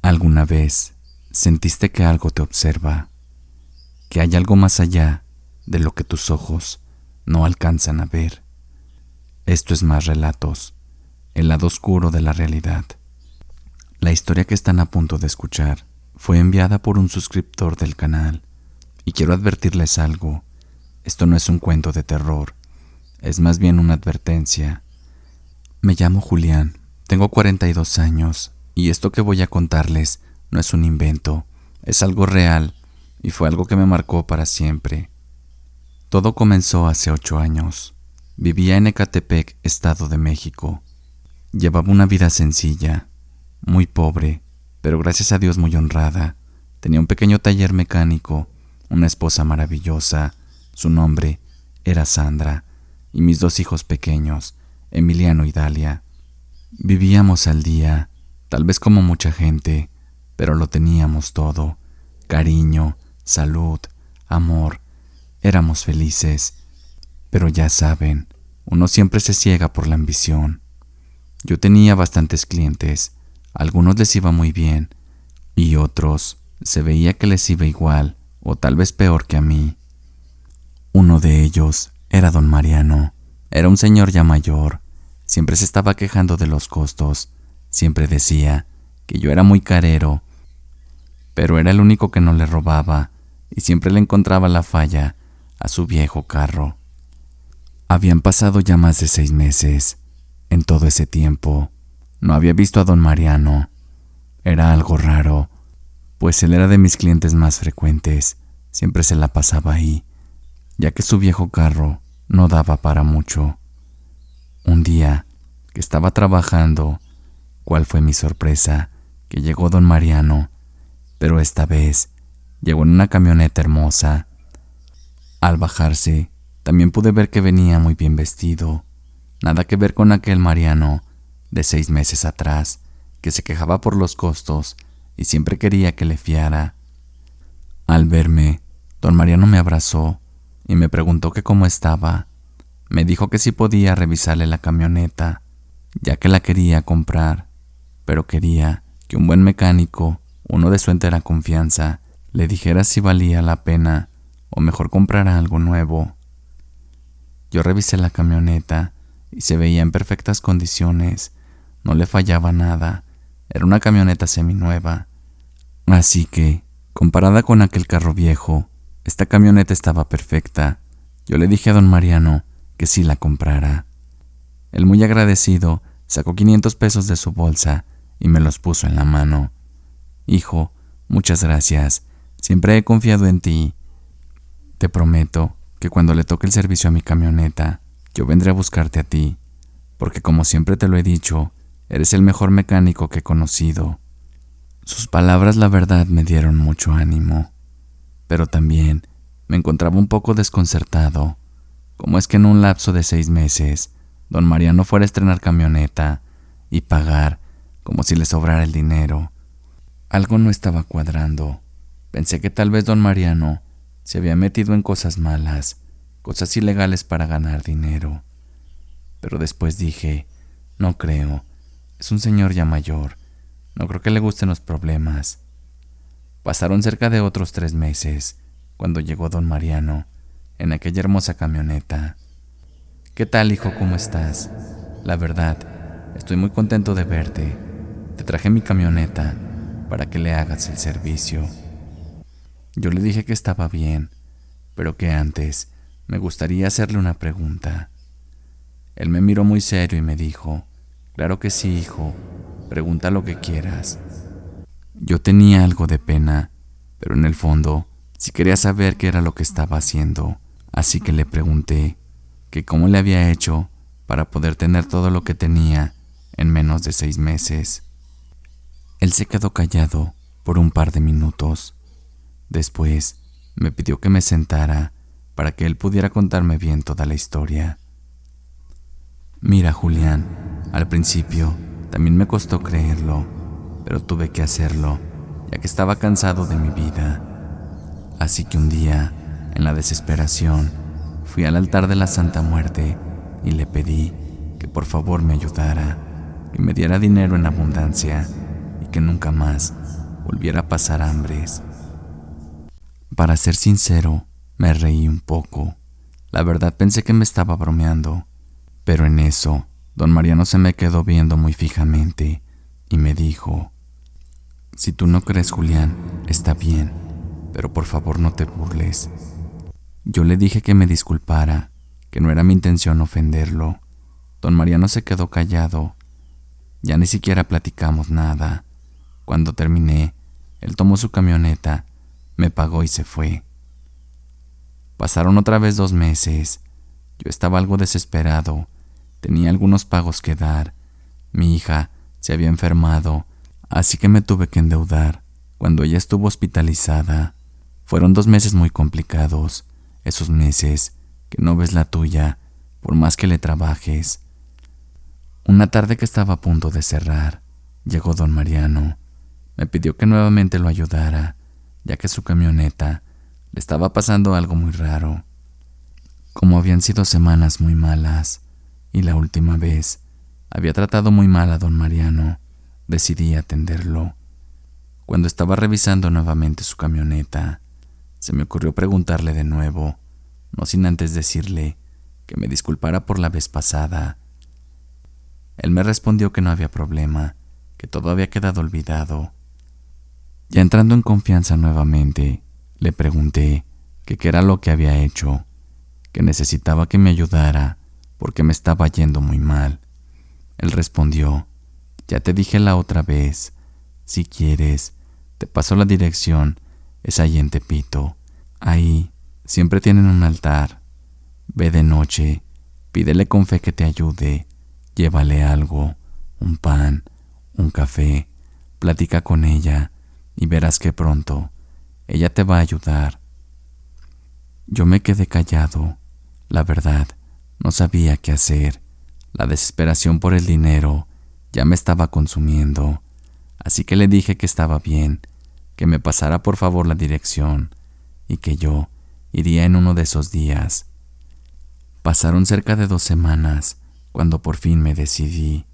¿Alguna vez sentiste que algo te observa, que hay algo más allá de lo que tus ojos no alcanzan a ver? Esto es Más Relatos, el lado oscuro de la realidad. La historia que están a punto de escuchar fue enviada por un suscriptor del canal y quiero advertirles algo. Esto no es un cuento de terror, es más bien una advertencia. Me llamo Julián, tengo 42 años y esto que voy a contarles no es un invento, es algo real y fue algo que me marcó para siempre. Todo comenzó hace 8 años. Vivía en Ecatepec, Estado de México. Llevaba una vida sencilla, muy pobre, pero gracias a Dios muy honrada. Tenía un pequeño taller mecánico, una esposa maravillosa, su nombre era Sandra, y mis 2 hijos pequeños, Emiliano y Dalia. Vivíamos al día, tal vez como mucha gente, pero lo teníamos todo: cariño, salud, amor. Éramos felices, pero ya saben, uno siempre se ciega por la ambición. Yo tenía bastantes clientes, a algunos les iba muy bien y otros se veía que les iba igual o tal vez peor que a mí. Uno de ellos era don Mariano. Era un señor ya mayor, siempre se estaba quejando de los costos, siempre decía que yo era muy carero, pero era el único que no le robaba y siempre le encontraba la falla a su viejo carro. Habían pasado ya más de 6 meses. En todo ese tiempo no había visto a don Mariano. Era algo raro, pues él era de mis clientes más frecuentes. Siempre se la pasaba ahí, ya que su viejo carro no daba para mucho. Un día que estaba trabajando, ¿cuál fue mi sorpresa? Que llegó don Mariano, pero esta vez llegó en una camioneta hermosa. Al bajarse, también pude ver que venía muy bien vestido. Nada que ver con aquel Mariano de 6 meses atrás, que se quejaba por los costos y siempre quería que le fiara. Al verme, don Mariano me abrazó y me preguntó que cómo estaba. Me dijo que sí podía revisarle la camioneta, ya que la quería comprar, pero quería que un buen mecánico, uno de su entera confianza, le dijera si valía la pena o mejor comprara algo nuevo. Yo revisé la camioneta y se veía en perfectas condiciones, no le fallaba nada, era una camioneta seminueva. Así que, comparada con aquel carro viejo, esta camioneta estaba perfecta. Yo le dije a don Mariano que sí la comprara. Él, muy agradecido, sacó 500 pesos de su bolsa y me los puso en la mano. Hijo, muchas gracias, siempre he confiado en ti. Te prometo que cuando le toque el servicio a mi camioneta, yo vendré a buscarte a ti, porque como siempre te lo he dicho, eres el mejor mecánico que he conocido. Sus palabras, la verdad, me dieron mucho ánimo, pero también me encontraba un poco desconcertado. ¿Cómo es que en un lapso de 6 meses, don Mariano fuera a estrenar camioneta y pagar como si le sobrara el dinero? Algo no estaba cuadrando. Pensé que tal vez don Mariano se había metido en cosas malas, cosas ilegales para ganar dinero. Pero después dije, no creo, es un señor ya mayor, no creo que le gusten los problemas. Pasaron cerca de otros 3 meses, cuando llegó don Mariano, en aquella hermosa camioneta. ¿Qué tal, hijo? ¿Cómo estás? La verdad, estoy muy contento de verte. Te traje mi camioneta para que le hagas el servicio. Yo le dije que estaba bien, pero que antes me gustaría hacerle una pregunta. Él me miró muy serio y me dijo, claro que sí, hijo, pregunta lo que quieras. Yo tenía algo de pena, pero en el fondo sí quería saber qué era lo que estaba haciendo, así que le pregunté que cómo le había hecho para poder tener todo lo que tenía en menos de 6 meses. Él se quedó callado por un par de minutos. Después me pidió que me sentara para que él pudiera contarme bien toda la historia. Mira, Julián, al principio también me costó creerlo, pero tuve que hacerlo, ya que estaba cansado de mi vida. Así que un día, en la desesperación, fui al altar de la Santa Muerte y le pedí que por favor me ayudara, que me diera dinero en abundancia y que nunca más volviera a pasar hambres. Para ser sincero, me reí un poco. La verdad pensé que me estaba bromeando, pero en eso, don Mariano se me quedó viendo muy fijamente y me dijo: si tú no crees, Julián, está bien, pero por favor no te burles. Yo le dije que me disculpara, que no era mi intención ofenderlo. Don Mariano se quedó callado. Ya ni siquiera platicamos nada. Cuando terminé, él tomó su camioneta, me pagó y se fue. Pasaron otra vez 2 meses. Yo estaba algo desesperado. Tenía algunos pagos que dar. Mi hija se había enfermado, así que me tuve que endeudar. Cuando ella estuvo hospitalizada, fueron 2 meses muy complicados. Esos meses que no ves la tuya, por más que le trabajes. Una tarde que estaba a punto de cerrar, llegó don Mariano. Me pidió que nuevamente lo ayudara, ya que su camioneta le estaba pasando algo muy raro. Como habían sido semanas muy malas, y la última vez había tratado muy mal a don Mariano, decidí atenderlo. Cuando estaba revisando nuevamente su camioneta, se me ocurrió preguntarle de nuevo, no sin antes decirle que me disculpara por la vez pasada. Él me respondió que no había problema, que todo había quedado olvidado. Ya entrando en confianza nuevamente, le pregunté que qué era lo que había hecho, que necesitaba que me ayudara porque me estaba yendo muy mal. Él respondió: ya te dije la otra vez, si quieres, te paso la dirección, es ahí en Tepito. Ahí siempre tienen un altar. Ve de noche, pídele con fe que te ayude, llévale algo, un pan, un café, platica con ella y verás que pronto ella te va a ayudar. Yo me quedé callado. La verdad, no sabía qué hacer. La desesperación por el dinero ya me estaba consumiendo, así que le dije que estaba bien, que me pasara por favor la dirección y que yo iría en uno de esos días. Pasaron cerca de 2 semanas cuando por fin me decidí.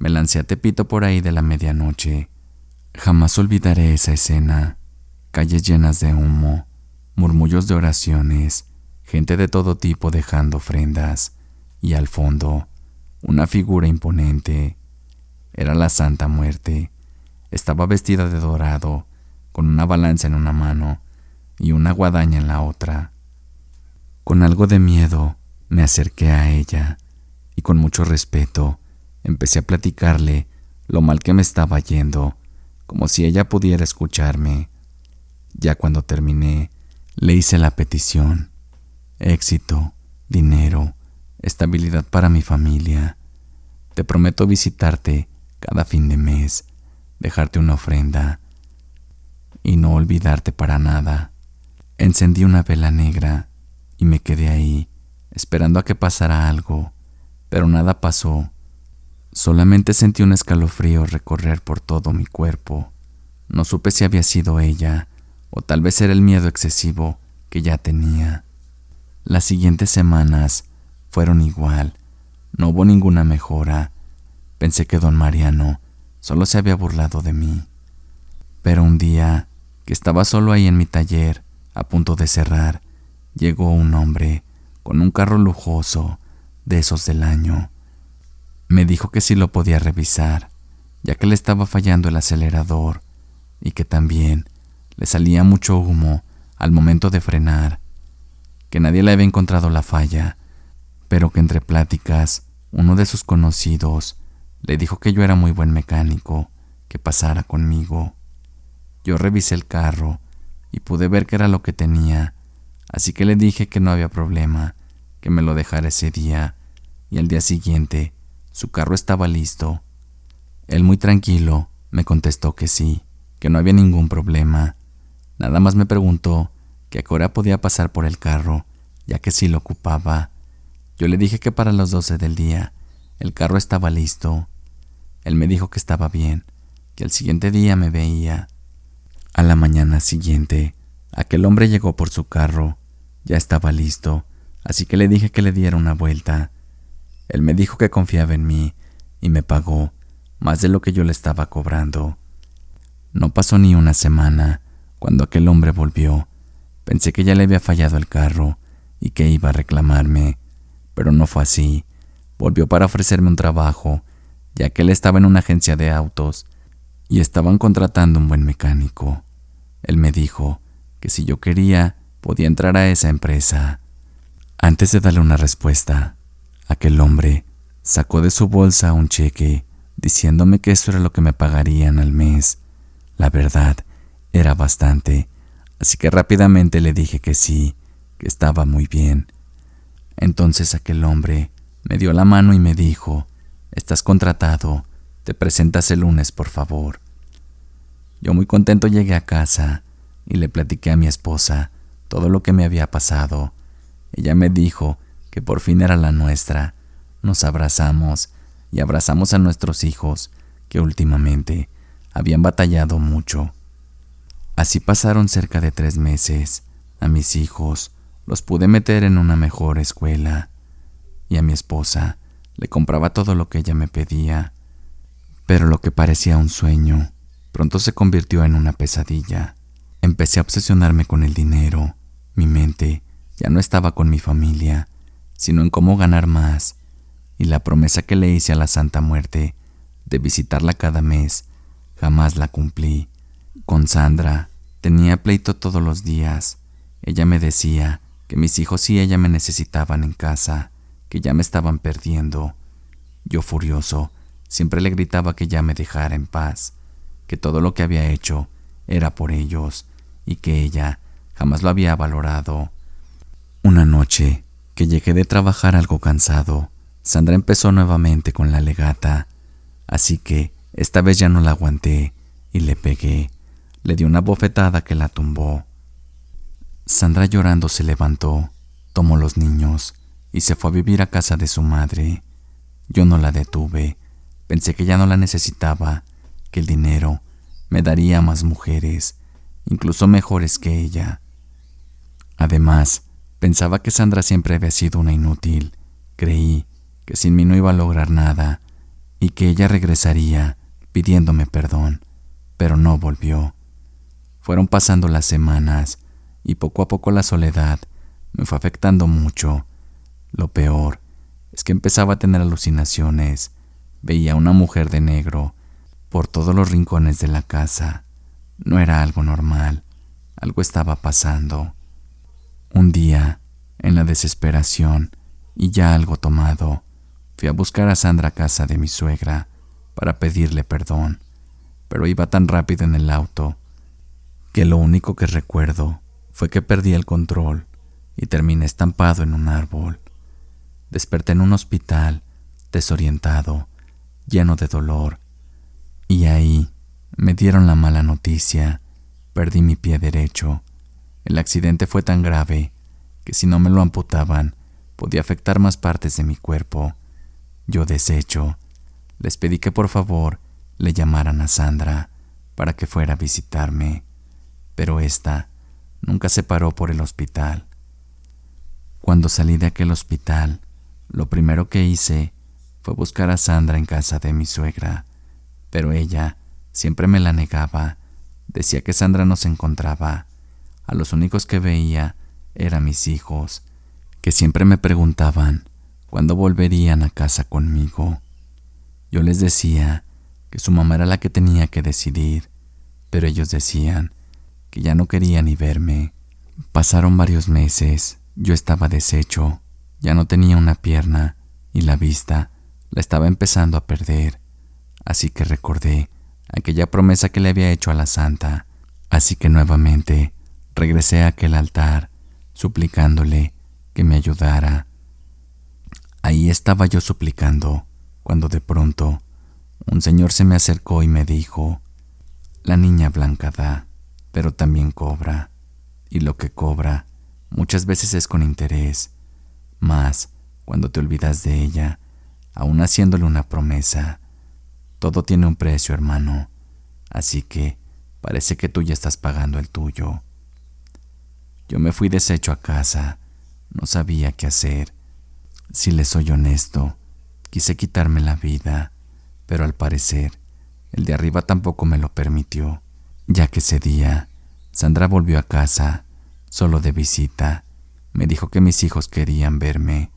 Me lancé a Tepito por ahí de la medianoche. Jamás olvidaré esa escena: calles llenas de humo, murmullos de oraciones, gente de todo tipo dejando ofrendas, y al fondo, una figura imponente. Era la Santa Muerte. Estaba vestida de dorado, con una balanza en una mano y una guadaña en la otra. Con algo de miedo, me acerqué a ella y con mucho respeto empecé a platicarle lo mal que me estaba yendo, como si ella pudiera escucharme. Ya cuando terminé, le hice la petición: éxito, dinero, estabilidad para mi familia. Te prometo visitarte cada fin de mes, dejarte una ofrenda y no olvidarte para nada. Encendí una vela negra y me quedé ahí, esperando a que pasara algo, pero nada pasó. Solamente sentí un escalofrío recorrer por todo mi cuerpo. No supe si había sido ella, o tal vez era el miedo excesivo que ya tenía. Las siguientes semanas fueron igual. No hubo ninguna mejora. Pensé que don Mariano solo se había burlado de mí. Pero un día, que estaba solo ahí en mi taller, a punto de cerrar, llegó un hombre con un carro lujoso, de esos del año. Me dijo que sí lo podía revisar, ya que le estaba fallando el acelerador y que también le salía mucho humo al momento de frenar, que nadie le había encontrado la falla, pero que entre pláticas uno de sus conocidos le dijo que yo era muy buen mecánico, que pasara conmigo. Yo revisé el carro y pude ver que era lo que tenía, así que le dije que no había problema, que me lo dejara ese día, y al día siguiente su carro estaba listo. Él, muy tranquilo, me contestó que sí, que no había ningún problema. Nada más me preguntó que a qué hora podía pasar por el carro, ya que sí lo ocupaba. Yo le dije que para las 12 del día el carro estaba listo. Él me dijo que estaba bien, que al siguiente día me veía. A la mañana siguiente, aquel hombre llegó por su carro. Ya estaba listo, así que le dije que le diera una vuelta. Él me dijo que confiaba en mí y me pagó más de lo que yo le estaba cobrando. No pasó ni una semana cuando aquel hombre volvió. Pensé que ya le había fallado el carro y que iba a reclamarme, pero no fue así. Volvió para ofrecerme un trabajo, ya que él estaba en una agencia de autos y estaban contratando un buen mecánico. Él me dijo que si yo quería, podía entrar a esa empresa. Antes de darle una respuesta, aquel hombre sacó de su bolsa un cheque, diciéndome que eso era lo que me pagarían al mes. La verdad, era bastante, así que rápidamente le dije que sí, que estaba muy bien. Entonces aquel hombre me dio la mano y me dijo: «Estás contratado, te presentas el lunes, por favor». Yo muy contento llegué a casa y le platiqué a mi esposa todo lo que me había pasado. Ella me dijo que por fin era la nuestra. Nos abrazamos y abrazamos a nuestros hijos, que últimamente habían batallado mucho. Así pasaron cerca de 3 meses. A mis hijos los pude meter en una mejor escuela y a mi esposa le compraba todo lo que ella me pedía. Pero lo que parecía un sueño pronto se convirtió en una pesadilla. Empecé a obsesionarme con el dinero. Mi mente ya no estaba con mi familia, sino en cómo ganar más. Y la promesa que le hice a la Santa Muerte de visitarla cada mes, jamás la cumplí. Con Sandra tenía pleito todos los días. Ella me decía que mis hijos y ella me necesitaban en casa, que ya me estaban perdiendo. Yo, furioso, siempre le gritaba que ya me dejara en paz, que todo lo que había hecho era por ellos y que ella jamás lo había valorado. Una noche, que llegué de trabajar algo cansado, Sandra empezó nuevamente con la legata, así que esta vez ya no la aguanté y le pegué. Le di una bofetada que la tumbó. Sandra, llorando, se levantó, tomó los niños y se fue a vivir a casa de su madre. Yo no la detuve. Pensé que ya no la necesitaba, que el dinero me daría más mujeres, incluso mejores que ella. Además, pensaba que Sandra siempre había sido una inútil. Creí que sin mí no iba a lograr nada y que ella regresaría pidiéndome perdón, pero no volvió. Fueron pasando las semanas y poco a poco la soledad me fue afectando mucho. Lo peor es que empezaba a tener alucinaciones. Veía a una mujer de negro por todos los rincones de la casa. No era algo normal, algo estaba pasando. Un día, en la desesperación y ya algo tomado, fui a buscar a Sandra a casa de mi suegra para pedirle perdón, pero iba tan rápido en el auto que lo único que recuerdo fue que perdí el control y terminé estampado en un árbol. Desperté en un hospital, desorientado, lleno de dolor, y ahí me dieron la mala noticia. Perdí mi pie derecho. El accidente fue tan grave que si no me lo amputaban, podía afectar más partes de mi cuerpo. Yo, deshecho, les pedí que por favor le llamaran a Sandra para que fuera a visitarme, pero esta nunca se paró por el hospital. Cuando salí de aquel hospital, lo primero que hice fue buscar a Sandra en casa de mi suegra, pero ella siempre me la negaba. Decía que Sandra no se encontraba. A los únicos que veía eran mis hijos, que siempre me preguntaban cuándo volverían a casa conmigo. Yo les decía que su mamá era la que tenía que decidir, pero ellos decían que ya no querían ni verme. Pasaron varios meses. Yo estaba deshecho, ya no tenía una pierna y la vista la estaba empezando a perder. Así que recordé aquella promesa que le había hecho a la santa. Así que nuevamente regresé a aquel altar, suplicándole que me ayudara. Ahí estaba yo suplicando, cuando de pronto un señor se me acercó y me dijo: «La niña blanca da, pero también cobra, y lo que cobra muchas veces es con interés, más cuando te olvidas de ella, aún haciéndole una promesa. Todo tiene un precio, hermano, así que parece que tú ya estás pagando el tuyo». Yo me fui deshecho a casa, no sabía qué hacer. Si les soy honesto, quise quitarme la vida, pero al parecer el de arriba tampoco me lo permitió. ya que ese día Sandra volvió a casa solo de visita. Me dijo que mis hijos querían verme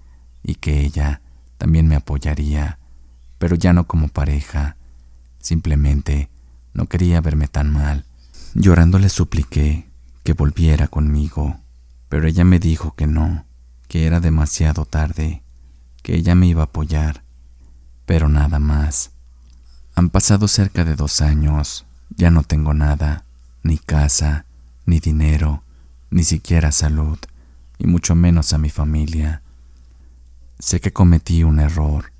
y que ella también me apoyaría, pero ya no como pareja. Simplemente no quería verme tan mal. Llorando le supliqué que volviera conmigo, pero ella me dijo que no, que era demasiado tarde, que ella me iba a apoyar, pero nada más. Han pasado cerca de 2 años, ya no tengo nada, ni casa, ni dinero, ni siquiera salud, y mucho menos a mi familia. Sé que cometí un error,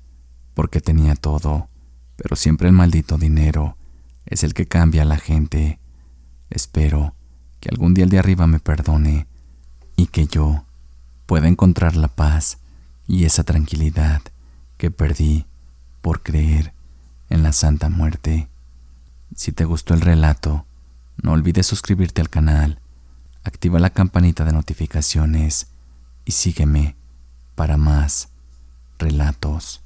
porque tenía todo, pero siempre el maldito dinero es el que cambia a la gente. Espero que algún día el de arriba me perdone y que yo pueda encontrar la paz y esa tranquilidad que perdí por creer en la Santa Muerte. Si te gustó el relato, no olvides suscribirte al canal, activa la campanita de notificaciones y sígueme para más relatos.